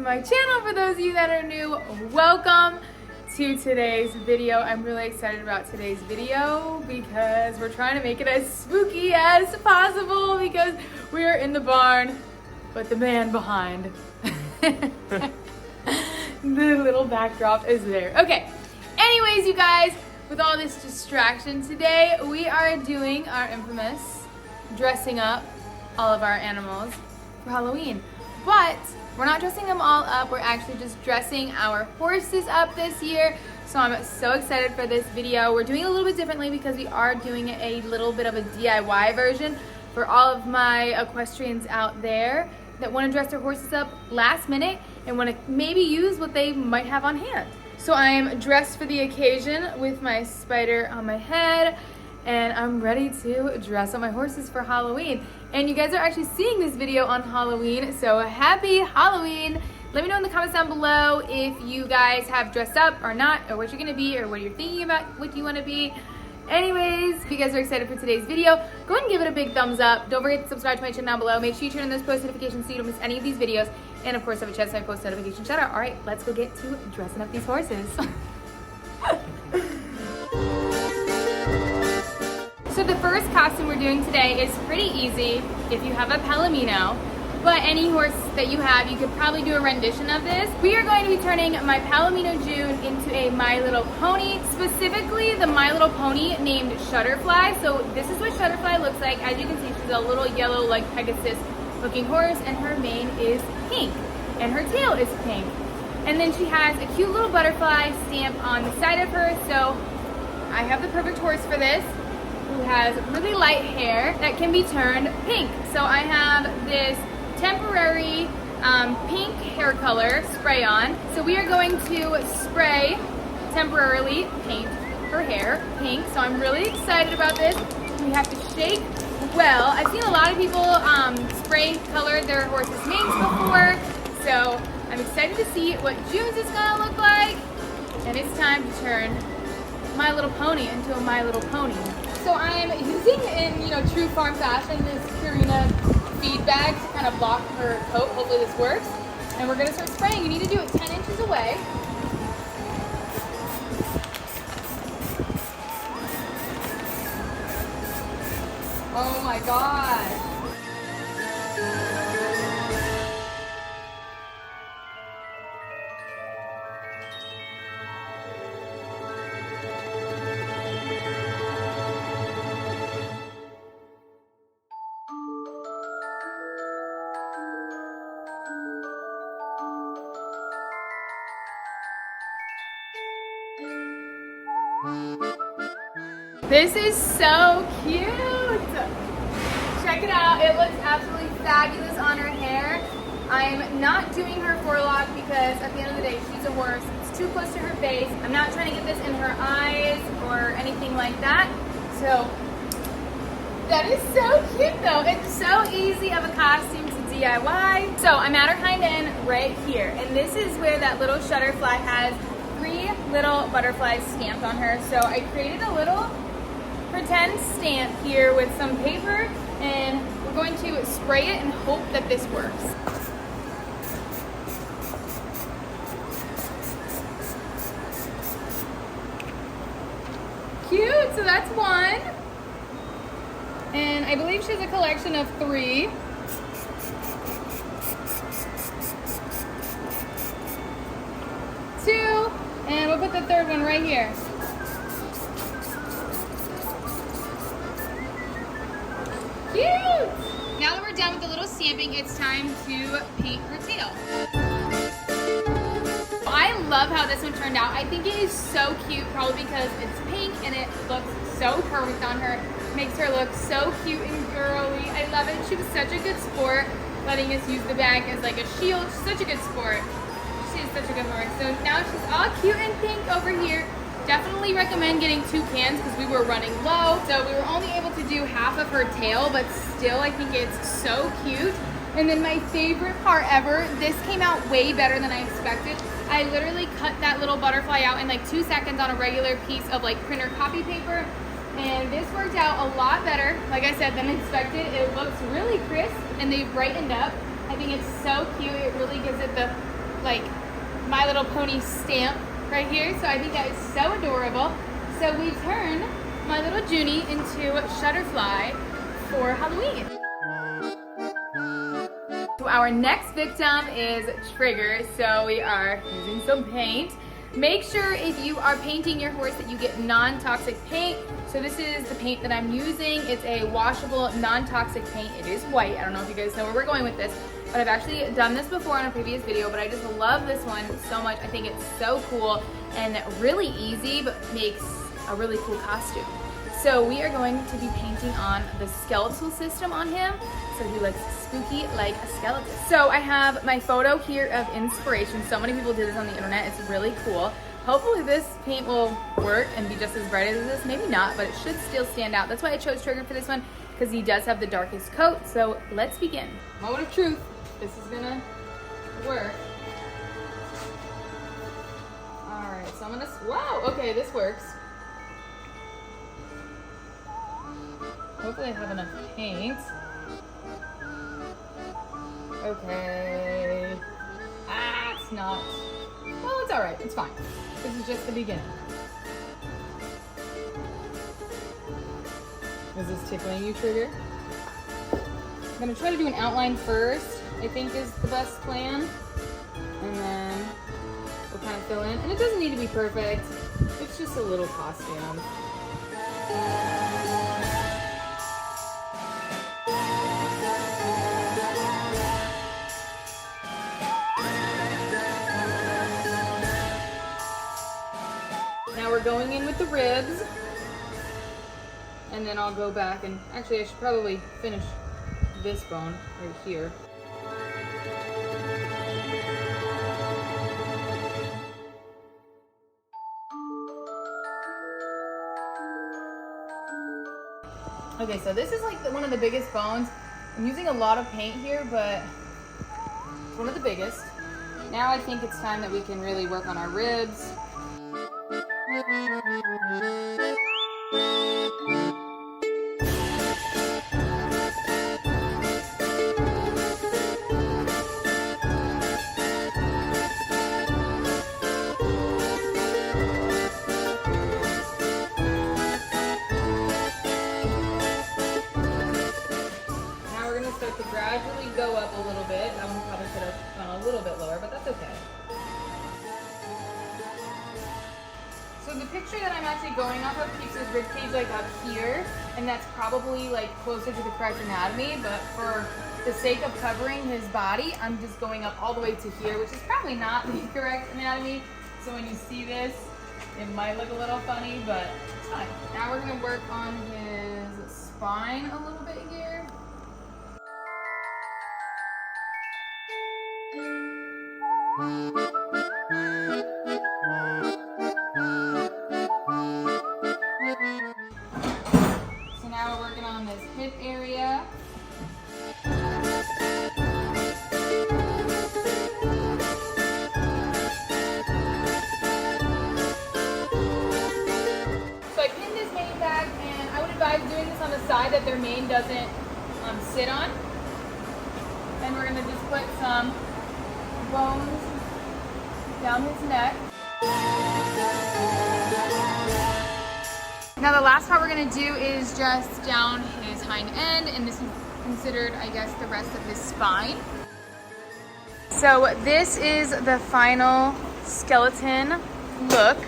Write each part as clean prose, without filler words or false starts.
my channel. For those of you that are new, welcome to today's video. I'm really excited about today's video because we're trying to make it as spooky as possible because we are in the barn, but the man behind the little backdrop is there. Okay, anyways, you guys, with all this distraction today, we are doing our infamous dressing up all of our animals for Halloween. But we're not dressing them all up, we're actually just dressing our horses up this year. So I'm so excited for this video. We're doing it a little bit differently because we are doing a little bit of a DIY version for all of my equestrians out there that want to dress their horses up last minute and want to maybe use what they might have on hand. So I'm dressed for the occasion with my spider on my head, and I'm ready to dress up my horses for Halloween. And you guys are actually seeing this video on Halloween, so happy Halloween. Let me know in the comments down below if you guys have dressed up or not, or what you're gonna be, or what you're thinking about what you wanna be. Anyways, if you guys are excited for today's video, go ahead and give it a big thumbs up. Don't forget to subscribe to my channel down below. Make sure you turn on those post notifications so you don't miss any of these videos. And of course, have a chance to my post notification shout out. All right, let's go get to dressing up these horses. So the first costume we're doing today is pretty easy if you have a Palomino, but any horse that you have, you could probably do a rendition of this. We are going to be turning my Palomino June into a My Little Pony, specifically the My Little Pony named Shutterfly. So this is what Shutterfly looks like. As you can see, she's a little yellow like Pegasus looking horse, and her mane is pink and her tail is pink. And then she has a cute little butterfly stamp on the side of her. So I have the perfect horse for this, who has really light hair that can be turned pink. So I have this temporary pink hair color spray on. So we are going to spray, temporarily paint her hair pink. So I'm really excited about this. We have to shake well. I've seen a lot of people spray color their horses' manes before. So I'm excited to see what June's is gonna look like. And it's time to turn My Little Pony into a My Little Pony. So I'm using, in true farm fashion, this Purina feed bag to kind of block her coat. Hopefully this works. And we're gonna start spraying. You need to do it 10 inches away. Oh my God. This is so cute. Check it out. It looks absolutely fabulous on her hair. I'm not doing her forelock because at the end of the day, she's a horse. It's too close to her face. I'm not trying to get this in her eyes or anything like that. So that is so cute though. It's so easy of a costume to DIY. So I'm at her hind end right here. And this is where that little Shutterfly has 3 little butterflies stamped on her. So I created a little pretend stamp here with some paper, and we're going to spray it and hope that this works. Cute, so that's 1. And I believe she has a collection of 3. Two, and we'll put the 3rd one right here. Cute! Now that we're done with the little stamping, it's time to paint her tail. I love how this one turned out. I think it is so cute, probably because it's pink and it looks so perfect on her. Makes her look so cute and girly. I love it. She was such a good sport, letting us use the bag as like a shield. She's such a good sport. She is such a good horse. So now she's all cute and pink over here. Definitely recommend getting 2 cans because we were running low. So we were only able to do half of her tail, but still I think it's so cute. And then my favorite part ever, this came out way better than I expected. I literally cut that little butterfly out in like 2 seconds on a regular piece of like printer copy paper. And this worked out a lot better, like I said, than expected. It looks really crisp and they brightened up. I think it's so cute. It really gives it the like My Little Pony stamp right here. So I think that is so adorable. So we turned My Little Junie into Shutterfly for Halloween. So our next victim is Trigger. So we are using some paint. Make sure if you are painting your horse that you get non-toxic paint. So this is the paint that I'm using. It's a washable, non-toxic paint. It is white. I don't know if you guys know where we're going with this, but I've actually done this before in a previous video, but I just love this one so much. I think it's so cool and really easy, but makes a really cool costume. So we are going to be painting on the skeletal system on him, so he looks spooky like a skeleton. So I have my photo here of inspiration. So many people did this on the internet. It's really cool. Hopefully this paint will work and be just as bright as this. Maybe not, but it should still stand out. That's why I chose Trigger for this one, because he does have the darkest coat. So let's begin. Moment of truth. This is gonna work. All right, so I'm gonna, wow, okay, this works. Hopefully I have enough paint. Okay. Ah, it's not. Well, it's all right. It's fine. This is just the beginning. Is this tickling you, Trigger? I'm gonna try to do an outline first, I think is the best plan. And then we'll kind of fill in. And it doesn't need to be perfect. It's just a little costume. Now we're going in with the ribs, and then I'll go back and actually I should probably finish this bone right here. Okay, so this is like one of the biggest bones. I'm using a lot of paint here, but it's one of the biggest. Now I think it's time that we can really work on our ribs. To gradually go up a little bit. That one probably could have gone a little bit lower, but that's okay. So the picture that I'm actually going off of keeps his ribcage like up here, and that's probably like closer to the correct anatomy, but for the sake of covering his body, I'm just going up all the way to here, which is probably not the correct anatomy. So when you see this, it might look a little funny, but it's fine. Now we're gonna work on his spine a little bit here. So now we're working on this hip area. So I pinned his mane back, and I would advise doing this on the side that their mane doesn't sit on. And we're gonna just put some bones down his neck. Now the last part we're gonna do is just down his hind end, and this is considered, I guess, the rest of his spine. So this is the final skeleton look.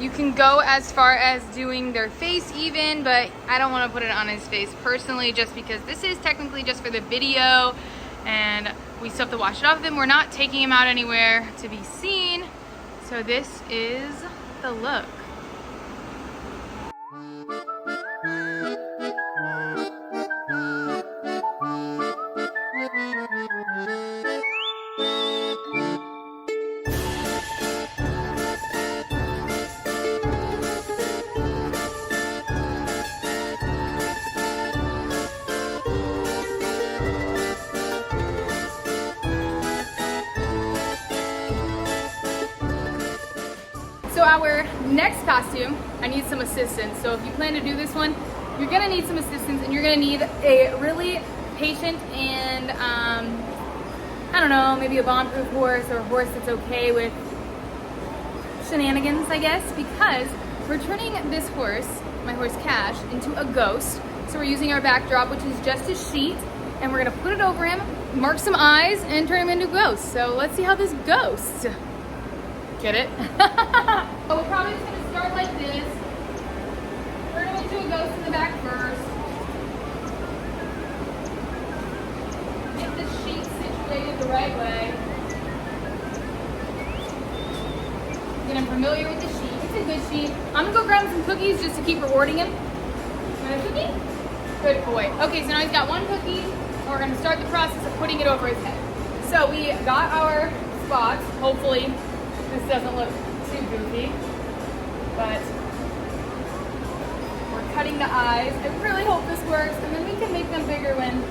You can go as far as doing their face even, but I don't want to put it on his face personally, just because this is technically just for the video and we still have to wash it off of him. We're not taking him out anywhere to be seen. So this is the look. So our next costume, I need some assistance. So if you plan to do this one, you're gonna need some assistance, and you're gonna need a really patient and I don't know, maybe a bomb-proof horse or a horse that's okay with shenanigans, I guess, because we're turning this horse, my horse Cash, into a ghost. So we're using our backdrop, which is just a sheet, and we're gonna put it over him, mark some eyes, and turn him into a ghost. So let's see how this goes. Get it? So we're probably just gonna start like this. Turn him into a ghost in the back first. Get the sheet situated the right way. Get him familiar with the sheet. It's a good sheet. I'm gonna go grab him some cookies just to keep rewarding him. Want a cookie? Good boy. Okay, so now he's got one cookie, and we're gonna start the process of putting it over his head. So we got our spots. Hopefully this doesn't look too goofy, but we're cutting the eyes. I really hope this works, and then we can make them bigger when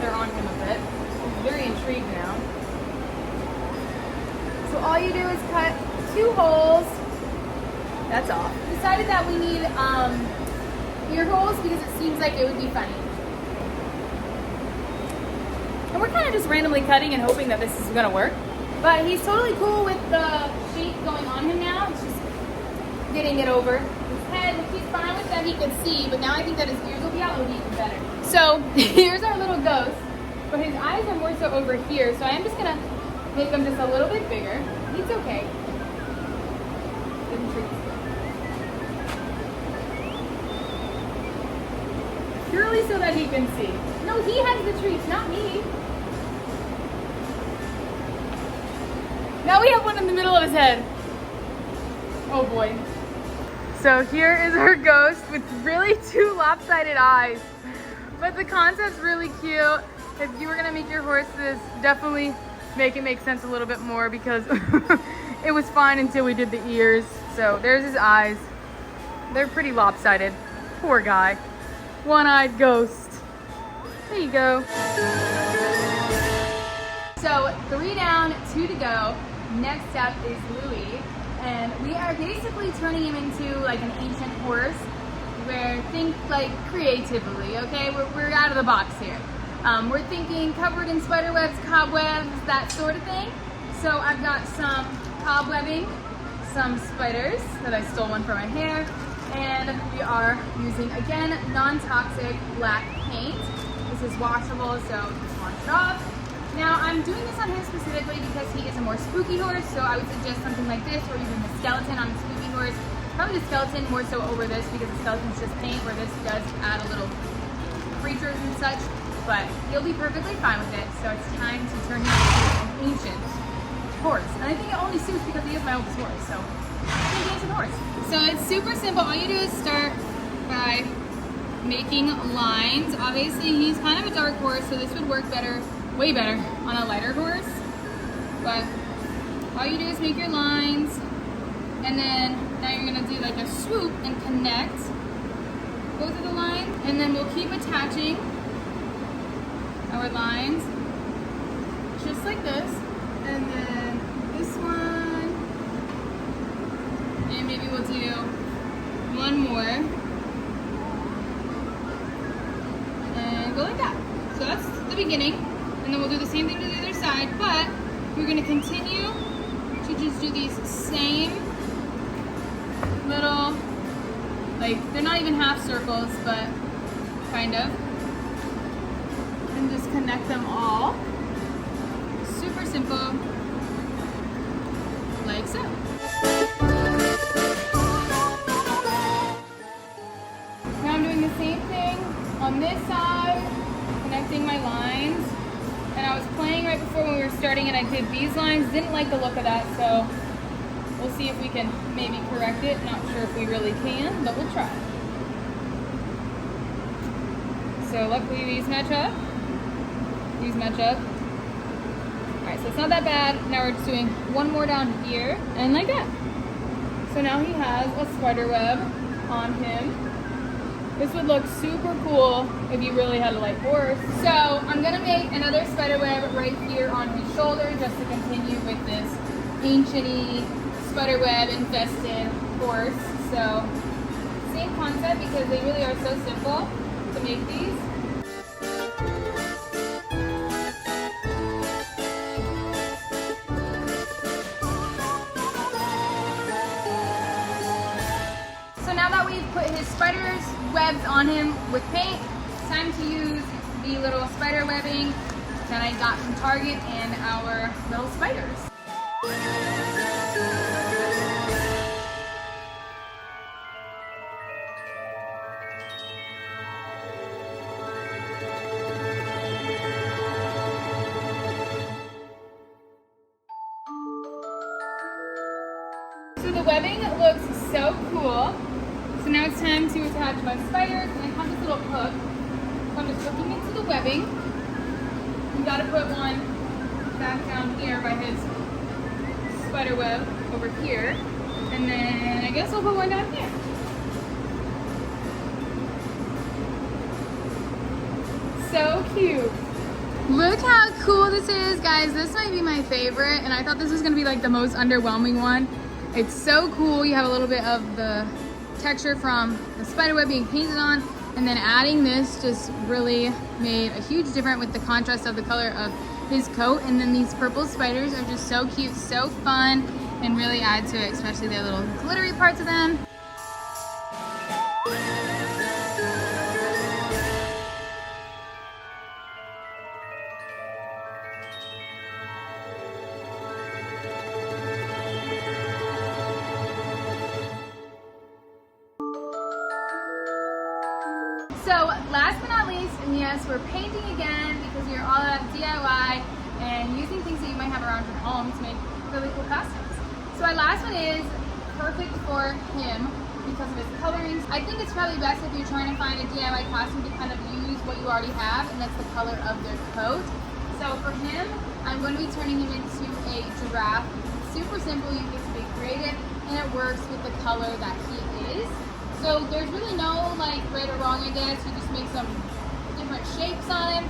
they're on him a bit. I'm very intrigued now. So all you do is cut 2 holes. That's all. Decided that we need ear holes because it seems like it would be funny. And we're kind of just randomly cutting and hoping that this is gonna work. But he's totally cool with the sheet going on him now. It's just getting it over his head. He's fine with that, he can see, but now I think that his ears will be out, it'll be even better. So here's our little ghost, but his eyes are more so over here, so I am just gonna make them just a little bit bigger. He's okay. Give him treats. Purely so that he can see. No, he has the treats, not me. Now we have one in the middle of his head. Oh boy. So here is our ghost with really 2 lopsided eyes. But the concept's really cute. If you were gonna make your horses, definitely make it make sense a little bit more because it was fine until we did the ears. So there's his eyes. They're pretty lopsided. Poor guy. One-eyed ghost. There you go. So 3 down, 2 to go. Next up is Louis, and we are basically turning him into like an ancient horse where think like creatively, okay? We're out of the box here. We're thinking covered in spider webs, cobwebs, that sort of thing. So I've got some cobwebbing, some spiders that I stole one for my hair, and we are using, again, non-toxic black paint. This is washable, so just wash it off. Now, I'm doing this on him specifically because he is a more spooky horse, so I would suggest something like this, or even the skeleton on the spooky horse. Probably the skeleton more so over this because the skeleton's just paint, where this does add a little creatures and such, but he'll be perfectly fine with it, so it's time to turn him into an ancient horse. And I think it only suits because he is my oldest horse, so he's an ancient horse. So it's super simple. All you do is start by making lines. Obviously, he's kind of a dark horse, so this would work better, way better, on a lighter horse. But all you do is make your lines, and then now you're gonna do like a swoop and connect both of the lines, and then we'll keep attaching our lines just like this, and then this one, and maybe we'll do one more, and go like that. So that's the beginning, and then we'll do the same thing to the other side, but we're going to continue to just do these same little, like, they're not even half circles, but kind of, and just connect them all. Super simple, like so. Now I'm doing the same thing on this side, connecting my lines. And I was playing right before when we were starting and I did these lines. Didn't like the look of that, so we'll see if we can maybe correct it. Not sure if we really can, but we'll try. So luckily these match up. These match up. Alright, so it's not that bad. Now we're just doing one more down here, and like that. So now he has a spider web on him. This would look super cool if you really had a light horse. So I'm gonna make another spider web right here on his shoulder just to continue with this ancient-y spider web infested horse. So same concept because they really are so simple to make these. So now that we've put his spider's webs on him with paint, it's time to use the little spider webbing that I got from Target and our little spiders. So the webbing looks so cool. So now it's time to attach my spiders, and I have this little hook. So I'm just hooking into the webbing. You gotta put one back down here by his spider web over here. And then I guess I'll put one down here. So cute. Look how cool this is, guys. This might be my favorite, and I thought this was gonna be like the most underwhelming one. It's so cool. You have a little bit of the texture from the spider web being painted on, and then adding this just really made a huge difference with the contrast of the color of his coat. And then these purple spiders are just so cute, so fun, and really add to it, especially the little glittery parts of them. So last but not least, and yes, we're painting again because we are all about DIY and using things that you might have around your home to make really cool costumes. So our last one is perfect for him because of his colorings. I think it's probably best if you're trying to find a DIY costume to kind of use what you already have, and that's the color of their coat. So for him, I'm going to be turning him into a giraffe. It's super simple, you get to be creative, and it works with the color that he is. So there's really no like right or wrong, I guess. You just make some different shapes on him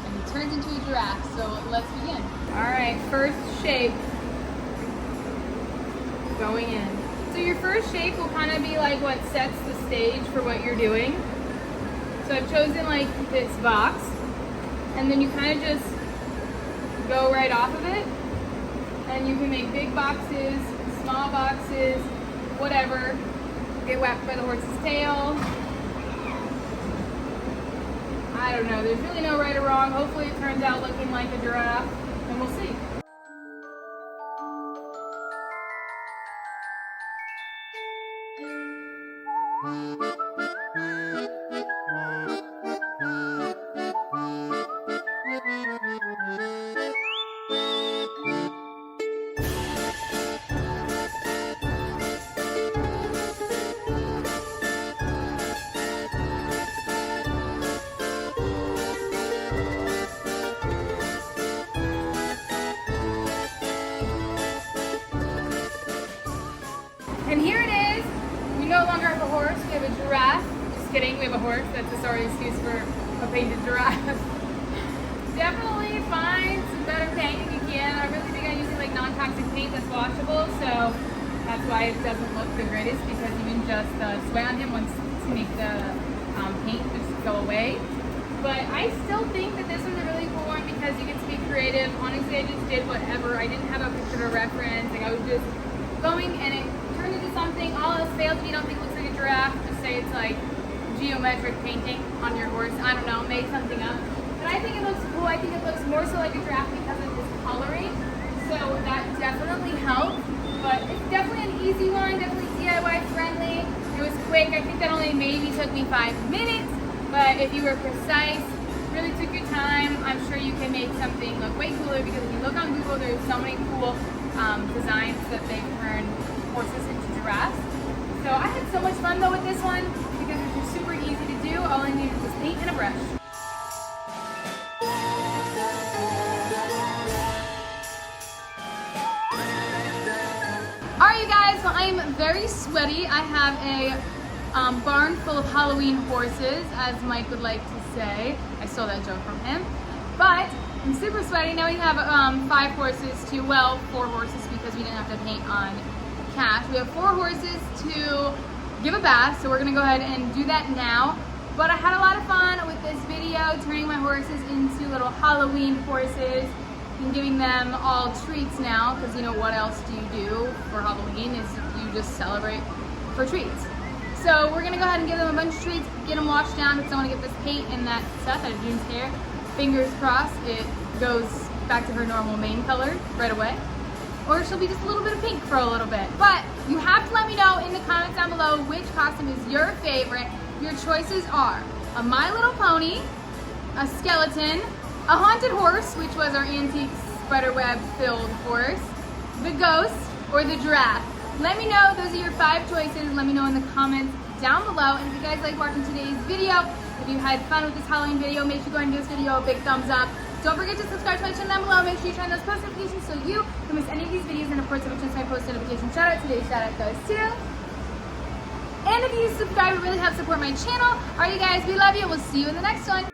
and he turns into a giraffe. So let's begin. All right, first shape going in. So your first shape will kind of be like what sets the stage for what you're doing. So I've chosen like this box, and then you kind of just go right off of it. And you can make big boxes, small boxes, whatever. Get whacked by the horse's tail. I don't know, there's really no right or wrong. Hopefully it turns out looking like a giraffe, and we'll see. And here it is. We no longer have a horse, we have a giraffe. Just kidding, we have a horse. That's a sorry excuse for a painted giraffe. Definitely find some better paint if you can. I really think I'm using like non-toxic paint that's washable, so that's why it doesn't look the greatest, because even just spray on him once to make the paint just go away. But I still think that this was a really cool one because you get to be creative. Honestly, I just did whatever. I didn't have a picture to reference. Like I was just going, and it turned into something. All else failed. If you don't think it looks like a giraffe, just say it's like geometric painting on your horse. I don't know, make something up. But I think it looks cool. I think it looks more so like a giraffe because of his coloring. So that definitely helped. But it's definitely an easy one, definitely DIY friendly. It was quick. I think that only maybe took me 5 minutes. But if you were precise, really took your time, I'm sure you can make something look way cooler, because if you look on Google, there's so many cool designs that they've turned horses into giraffes. So I had so much fun though with this one because it was just super easy to do. All I needed was paint and a brush. Alright you guys, well I am very sweaty. I have a barn full of Halloween horses, as Mike would like to say. I stole that joke from him. But I'm super sweaty. Now we have 5 horses to, well, 4 horses because we didn't have to paint on Cash. We have 4 horses to give a bath, so we're gonna go ahead and do that now. But I had a lot of fun with this video, turning my horses into little Halloween horses and giving them all treats now, because you know what else do you do for Halloween is you just celebrate for treats. So we're gonna go ahead and give them a bunch of treats, get them washed down because I wanna get this paint and that stuff out of June's hair. Fingers crossed it goes back to her normal main color right away. Or she'll be just a little bit of pink for a little bit. But you have to let me know in the comments down below which costume is your favorite. Your choices are a My Little Pony, a skeleton, a haunted horse, which was our antique spiderweb filled horse, the ghost, or the giraffe. Let me know, those are your 5 choices. Let me know in the comments down below. And if you guys like watching today's video, if you had fun with this Halloween video, make sure you go and give this video a big thumbs up. Don't forget to subscribe to my channel down below. Make sure you turn on those post notifications so you don't miss any of these videos. And of course, every chance my post notification shout out, today's shout out goes to. And if you subscribe, it really helps support my channel. Alright, you guys, we love you. We'll see you in the next one.